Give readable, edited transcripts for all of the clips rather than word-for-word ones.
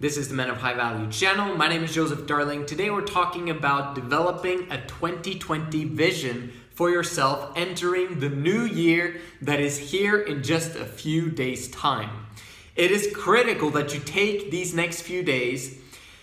This is the Men of High Value channel. My name is Joseph Darling. Today we're talking about developing a 2020 vision for yourself entering the new year that is here in just a few days' time. It is critical that you take these next few days,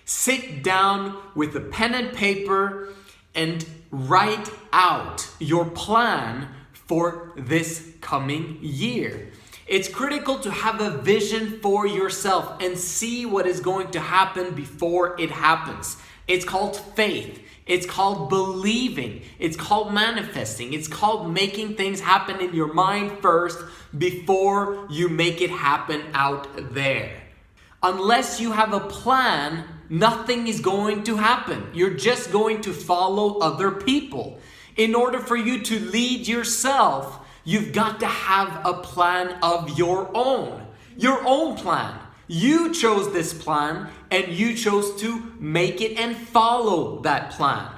sit down with a pen and paper and write out your plan for this coming year. It's critical to have a vision for yourself and see what is going to happen before it happens. It's called faith. It's called believing. It's called manifesting. It's called making things happen in your mind first before you make it happen out there. Unless you have a plan, nothing is going to happen. You're just going to follow other people. In order for you to lead yourself, you've got to have a plan of your own plan. You chose this plan and you chose to make it and follow that plan.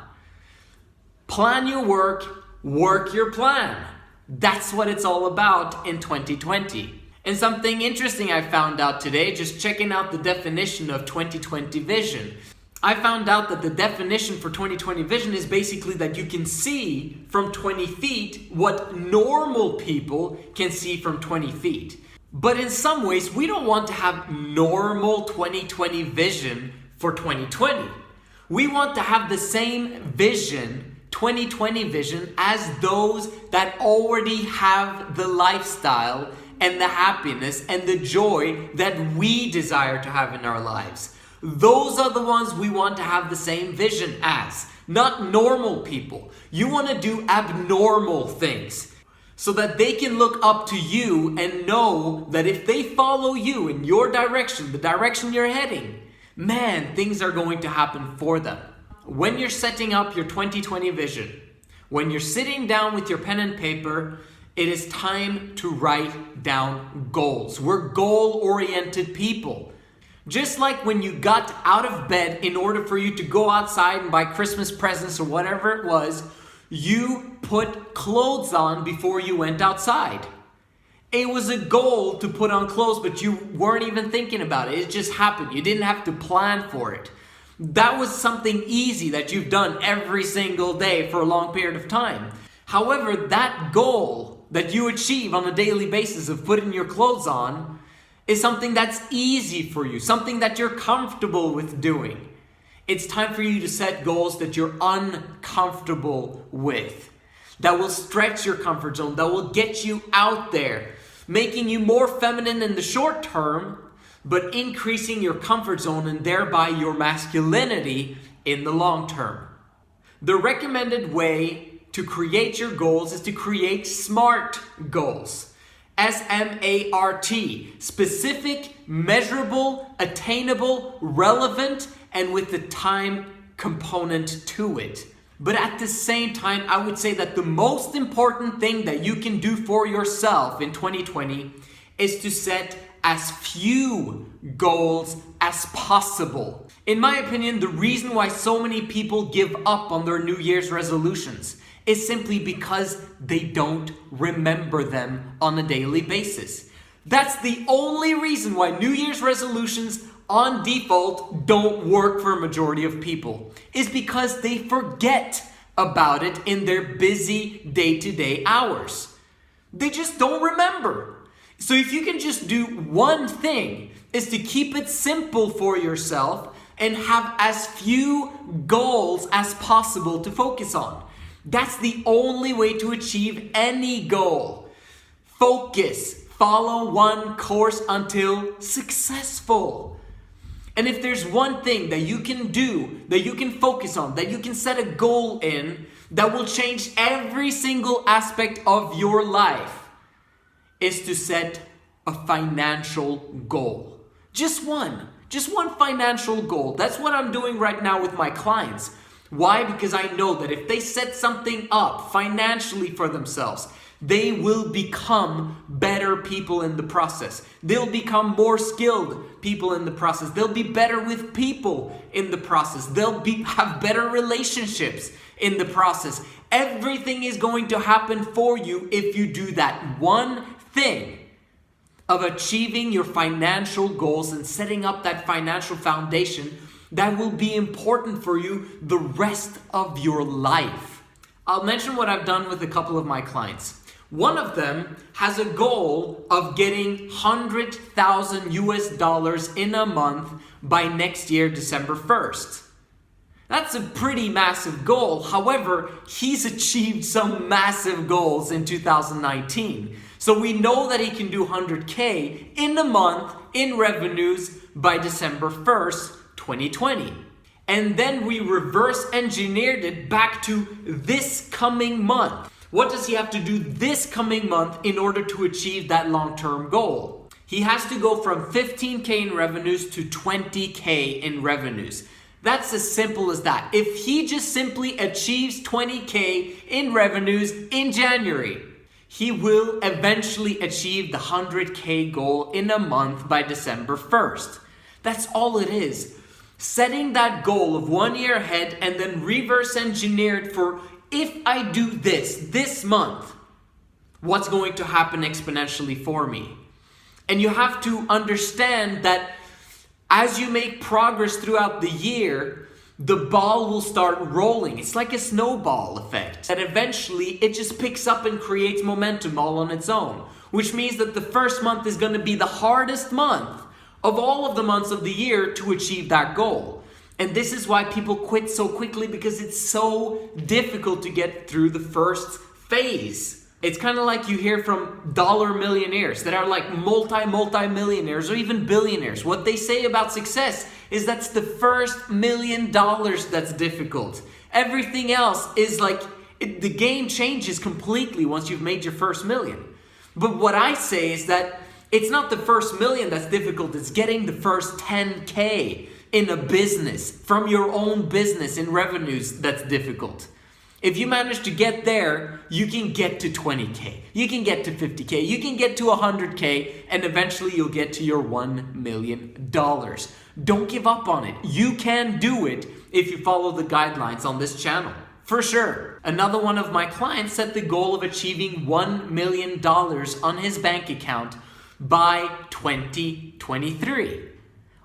Plan your work, work your plan. That's what it's all about in 2020. And something interesting I found out today, just checking out the definition of 2020 vision. I found out that the definition for 2020 vision is basically that you can see from 20 feet what normal people can see from 20 feet. But in some ways, we don't want to have normal 2020 vision for 2020. We want to have the same vision, 2020 vision, as those that already have the lifestyle and the happiness and the joy that we desire to have in our lives. Those are the ones we want to have the same vision as, not normal people. You want to do abnormal things so that they can look up to you and know that if they follow you in your direction, the direction you're heading, man, things are going to happen for them. When you're setting up your 2020 vision, when you're sitting down with your pen and paper, it is time to write down goals. We're goal-oriented people. Just like when you got out of bed in order for you to go outside and buy Christmas presents or whatever it was, you put clothes on before you went outside. It was a goal to put on clothes, but you weren't even thinking about it. It just happened. You didn't have to plan for it. That was something easy that you've done every single day for a long period of time. However, that goal that you achieve on a daily basis of putting your clothes on is something that's easy for you, something that you're comfortable with doing. It's time for you to set goals that you're uncomfortable with, that will stretch your comfort zone, that will get you out there, making you more feminine in the short term, but increasing your comfort zone and thereby your masculinity in the long term. The recommended way to create your goals is to create SMART goals. S-M-A-R-T, specific, measurable, attainable, relevant, and with the time component to it. But at the same time, I would say that the most important thing that you can do for yourself in 2020 is to set as few goals as possible. In my opinion, the reason why so many people give up on their New Year's resolutions is simply because they don't remember them on a daily basis. That's the only reason why New Year's resolutions on default don't work for a majority of people, is because they forget about it in their busy day-to-day hours. They just don't remember. So if you can just do one thing, is to keep it simple for yourself and have as few goals as possible to focus on. That's the only way to achieve any goal. Focus. Follow one course until successful. And if there's one thing that you can do, that you can focus on, that you can set a goal in, that will change every single aspect of your life, is to set a financial goal. Just one financial goal. That's what I'm doing right now with my clients. Why? Because I know that if they set something up financially for themselves, they will become better people in the process. They'll become more skilled people in the process. They'll be better with people in the process. They'll have better relationships in the process. Everything is going to happen for you if you do that one thing. of achieving your financial goals and setting up that financial foundation that will be important for you the rest of your life. I'll mention what I've done with a couple of my clients. One of them has a goal of getting 100,000 US dollars in a month by next year, December 1st. That's a pretty massive goal. However, he's achieved some massive goals in 2019. So we know that he can do 100K in a month in revenues by December 1st, 2020. And then we reverse engineered it back to this coming month. What does he have to do this coming month in order to achieve that long-term goal? He has to go from 15K in revenues to 20K in revenues. That's as simple as that. If he just simply achieves 20K in revenues in January, he will eventually achieve the 100K goal in a month by December 1st. That's all it is. Setting that goal of 1 year ahead and then reverse engineered for, if I do this month, what's going to happen exponentially for me? And you have to understand that as you make progress throughout the year, the ball will start rolling. It's like a snowball effect. That eventually it just picks up and creates momentum all on its own. Which means that the first month is going to be the hardest month of all of the months of the year to achieve that goal. And this is why people quit so quickly, because it's so difficult to get through the first phase. It's kind of like you hear from dollar millionaires that are like multi-millionaires or even billionaires. What they say about success is that's the first $1 million that's difficult. Everything else is like, the game changes completely once you've made your first million. But what I say is that it's not the first million that's difficult, it's getting the first 10K in a business, from your own business in revenues, that's difficult. If you manage to get there, you can get to 20K, you can get to 50K, you can get to 100K, and eventually you'll get to your $1 million. Don't give up on it. You can do it if you follow the guidelines on this channel. For sure. Another one of my clients set the goal of achieving $1 million on his bank account by 2023.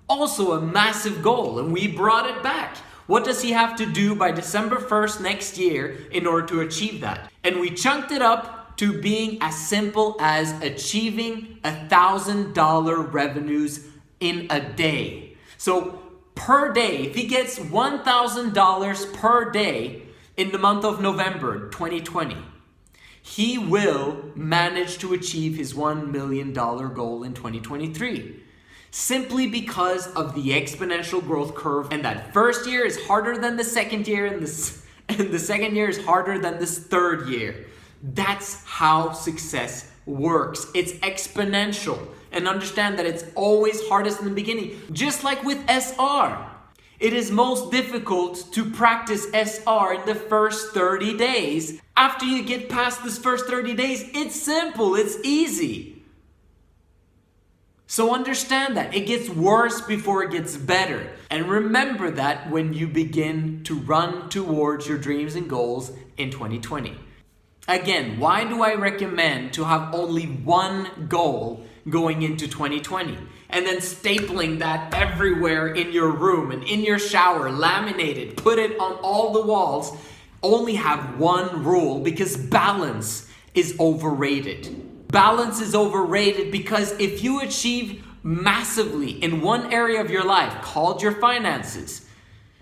Also a massive goal, and we brought it back. What does he have to do by December 1st next year in order to achieve that? And we chunked it up to being as simple as achieving $1,000 revenues in a day. So per day, if he gets $1,000 per day in the month of November 2020, he will manage to achieve his $1 million goal in 2023. Simply because of the exponential growth curve, and that first year is harder than the second year, and the second year is harder than this third year. That's how success works. It's exponential. And understand that it's always hardest in the beginning. Just like with SR. It is most difficult to practice SR in the first 30 days. After you get past this first 30 days, it's simple, it's easy. So understand that it gets worse before it gets better. And remember that when you begin to run towards your dreams and goals in 2020. Again, why do I recommend to have only one goal going into 2020? And then stapling that everywhere in your room and in your shower, laminated, put it on all the walls. Only have one rule, because balance is overrated. Balance is overrated because if you achieve massively in one area of your life, called your finances,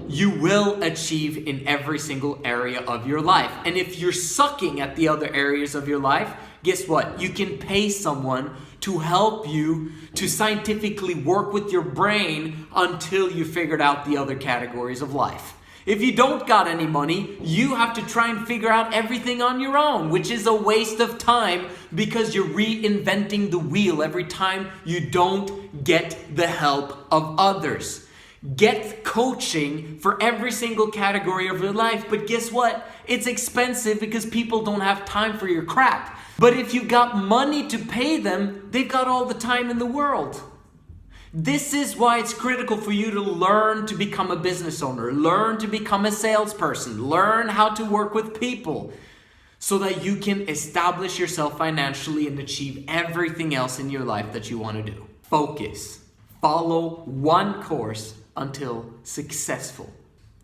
you will achieve in every single area of your life. And if you're sucking at the other areas of your life, guess what? You can pay someone to help you to scientifically work with your brain until you figured out the other categories of life. If you don't got any money, you have to try and figure out everything on your own, which is a waste of time because you're reinventing the wheel every time you don't get the help of others. Get coaching for every single category of your life, but guess what? It's expensive because people don't have time for your crap. But if you got money to pay them, they've got all the time in the world. This is why it's critical for you to learn to become a business owner, learn to become a salesperson, learn how to work with people, so that you can establish yourself financially and achieve everything else in your life that you want to do. Focus. Follow one course until successful.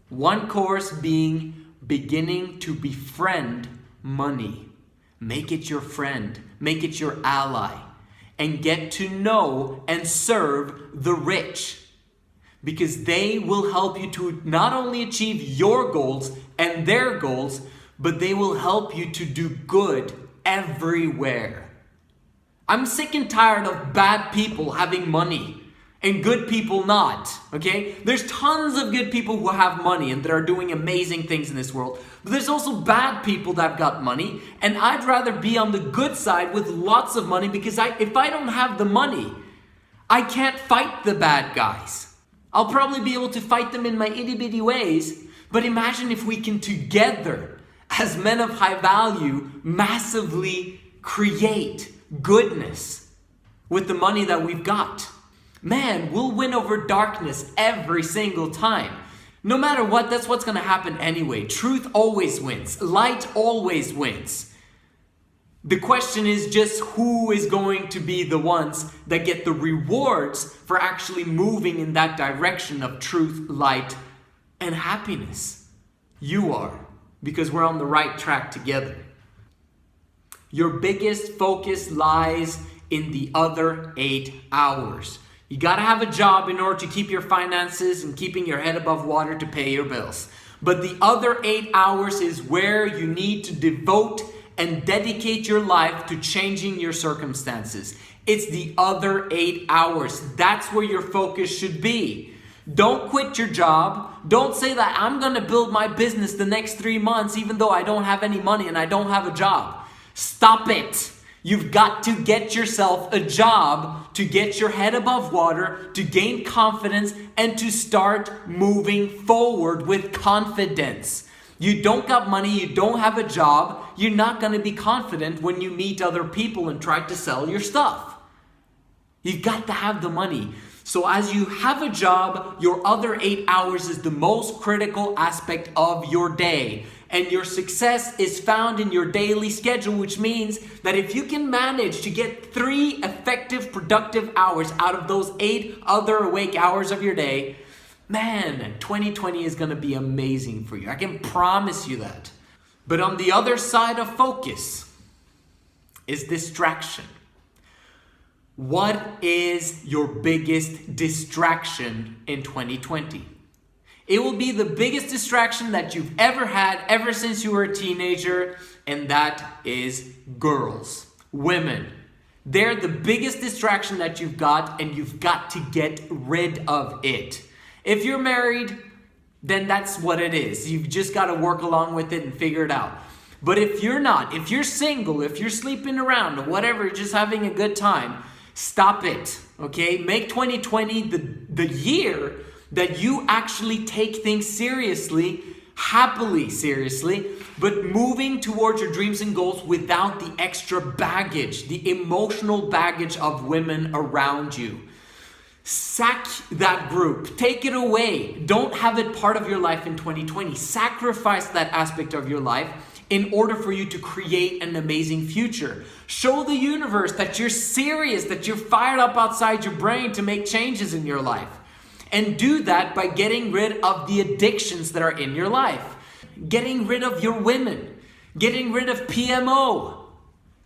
One course being beginning to befriend money. Make it your friend. Make it your ally. And get to know and serve the rich. Because they will help you to not only achieve your goals and their goals, but they will help you to do good everywhere. I'm sick and tired of bad people having money and good people not, okay? There's tons of good people who have money and that are doing amazing things in this world. But there's also bad people that have got money, and I'd rather be on the good side with lots of money because if I don't have the money, I can't fight the bad guys. I'll probably be able to fight them in my itty-bitty ways, but imagine if we can together, as men of high value, massively create goodness with the money that we've got. Man, we'll win over darkness every single time. No matter what, that's what's going to happen anyway. Truth always wins. Light always wins. The question is just who is going to be the ones that get the rewards for actually moving in that direction of truth, light, and happiness. You are. Because we're on the right track together. Your biggest focus lies in the other 8 hours. You gotta have a job in order to keep your finances and keeping your head above water to pay your bills. But the other 8 hours is where you need to devote and dedicate your life to changing your circumstances. It's the other 8 hours. That's where your focus should be. Don't quit your job. Don't say that I'm going to build my business the next 3 months even though I don't have any money and I don't have a job. Stop it. You've got to get yourself a job to get your head above water, to gain confidence, and to start moving forward with confidence. You don't got money, you don't have a job, you're not going to be confident when you meet other people and try to sell your stuff. You've got to have the money. So as you have a job, your other 8 hours is the most critical aspect of your day. And your success is found in your daily schedule, which means that if you can manage to get 3 effective, productive hours out of those 8 other awake hours of your day, man, 2020 is going to be amazing for you. I can promise you that. But on the other side of focus is distraction. What is your biggest distraction in 2020? It will be the biggest distraction that you've ever had ever since you were a teenager, and that is girls, women. They're the biggest distraction that you've got, and you've got to get rid of it. If you're married, then that's what it is. You've just got to work along with it and figure it out. But if you're not, if you're single, if you're sleeping around or whatever, just having a good time, stop it, okay? Make 2020 the year that you actually take things seriously, happily seriously, but moving towards your dreams and goals without the extra baggage, the emotional baggage of women around you. Sack that group. Take it away. Don't have it part of your life in 2020. Sacrifice that aspect of your life in order for you to create an amazing future. Show the universe that you're serious, that you're fired up outside your brain to make changes in your life. And do that by getting rid of the addictions that are in your life. Getting rid of your women. Getting rid of PMO.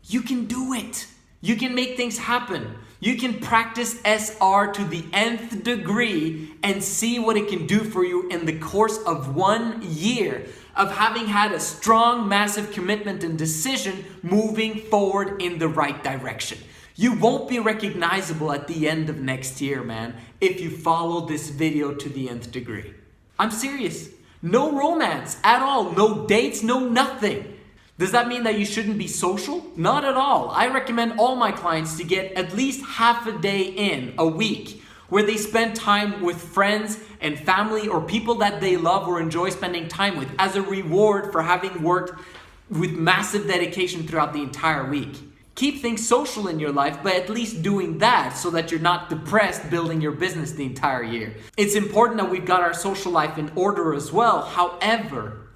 You can do it. You can make things happen. You can practice SR to the nth degree and see what it can do for you in the course of 1 year of having had a strong, massive commitment and decision moving forward in the right direction. You won't be recognizable at the end of next year, man, if you follow this video to the nth degree. I'm serious. No romance at all. No dates, no nothing. Does that mean that you shouldn't be social? Not at all. I recommend all my clients to get at least half a day in a week where they spend time with friends and family or people that they love or enjoy spending time with as a reward for having worked with massive dedication throughout the entire week. Keep things social in your life, but at least doing that so that you're not depressed building your business the entire year. It's important that we've got our social life in order as well. However,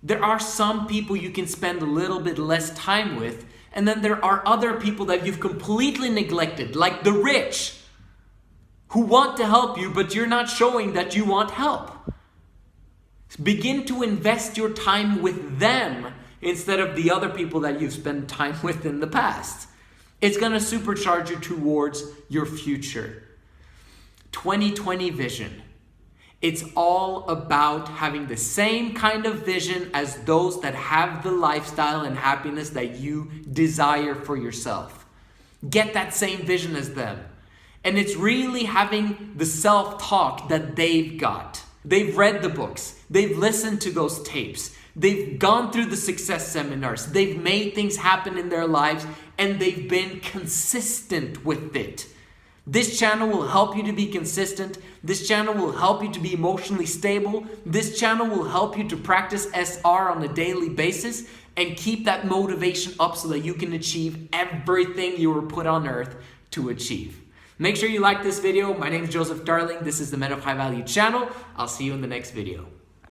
There are some people you can spend a little bit less time with, and then there are other people that you've completely neglected, like the rich, who want to help you, but you're not showing that you want help. Begin to invest your time with them instead of the other people that you've spent time with in the past. It's going to supercharge you towards your future. 2020 vision. It's all about having the same kind of vision as those that have the lifestyle and happiness that you desire for yourself. Get that same vision as them. And it's really having the self-talk that they've got. They've read the books. They've listened to those tapes. They've gone through the success seminars. They've made things happen in their lives, and they've been consistent with it. This channel will help you to be consistent. This channel will help you to be emotionally stable. This channel will help you to practice SR on a daily basis and keep that motivation up so that you can achieve everything you were put on earth to achieve. Make sure you like this video. My name is Joseph Darling. This is the Men of High Value channel. I'll see you in the next video.